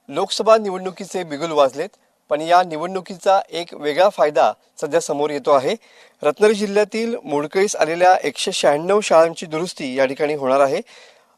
लोकसभा निवडणुकीचे बिगुल वाजलेत, पण या निवडणुकीचा एक वेगळा फायदा सध्या समोर येतो आहे. रत्नागिरी जिल्ह्यातील मोडकळीस आलेल्या 196 शाळांची दुरुस्ती या ठिकाणी होणार आहे.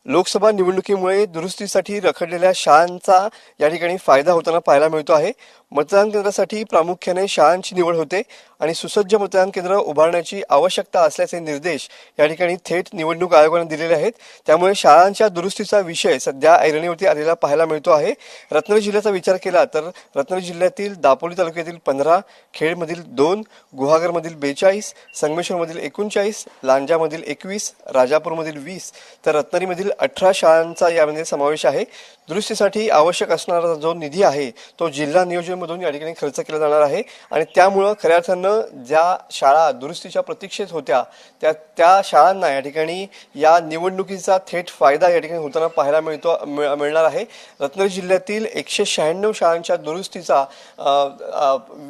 लोकसभा निवडणुकीमुळे दुरुस्तीसाठी रखडलेल्या शाळांचा या ठिकाणी फायदा होताना पाहायला मिळतो आहे. मतदान केंद्रासाठी प्रामुख्याने शाळांची निवड होते आणि सुसज्ज मतदान केंद्र उभारण्याची आवश्यकता असल्याचे निर्देश या ठिकाणी थेट निवडणूक आयोगाने दिलेले आहेत. त्यामुळे शाळांच्या दुरुस्तीचा विषय सध्या ऐरणीवरती आलेला पाहायला मिळतो आहे. रत्नागिरी जिल्ह्याचा विचार केला तर रत्नागिरी जिल्ह्यातील दापोली तालुक्यातील 15, खेडमधील 2, गुहागरमधील 42, संगमेश्वरमधील 39, लांजामधील 21, राजापूरमधील 20 तर रत्नागिरीमधील 18 शाळांचा यामध्ये समावेश आहे. दुरुस्तीसाठी आवश्यक असणारा जो निधी आहे तो जिल्हा नियोजनमधून या ठिकाणी खर्च केला जाणार आहे आणि त्यामुळं खऱ्या अर्थानं ज्या शाळा दुरुस्तीच्या प्रतीक्षेत होत्या त्या शाळांना या ठिकाणी या निवडणुकीचा थेट फायदा या ठिकाणी होताना पाहायला मिळणार आहे. रत्नागिरी जिल्ह्यातील 196 शाळांच्या दुरुस्तीचा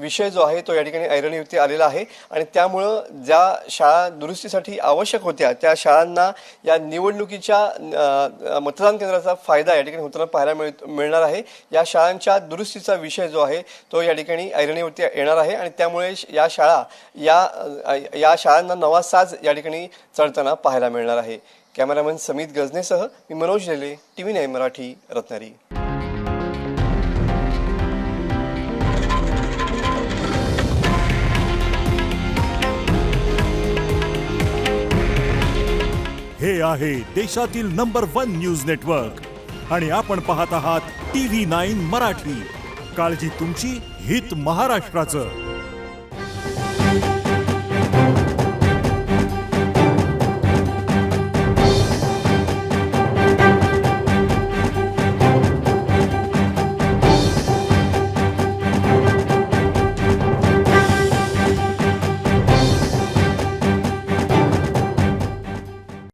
विषय जो आहे तो या ठिकाणी ऐरणीवरती आलेला आहे आणि त्यामुळं ज्या शाळा दुरुस्तीसाठी आवश्यक होत्या त्या शाळांना या निवडणुकीच्या मतदान केंद्राचा फायदा या ठिकाणी होताना पाहायला मिळणार आहे. या शाळांच्या दुरुस्तीचा विषय जो आहे तो या ठिकाणी ऐरणीवरती येणार आहे आणि त्यामुळे या शाळांना नवा साज या ठिकाणी चढताना पाहायला मिळणार आहे. कॅमेरामन समित गजनेसह मी मनोज लेले, TV9 मराठी, रत्नागिरी. हे आहे देशातील नंबर 1 न्यूज नेटवर्क आणि आपण पाहत आहात TV9 मराठी. काळजी तुमची, हित महाराष्ट्राचं.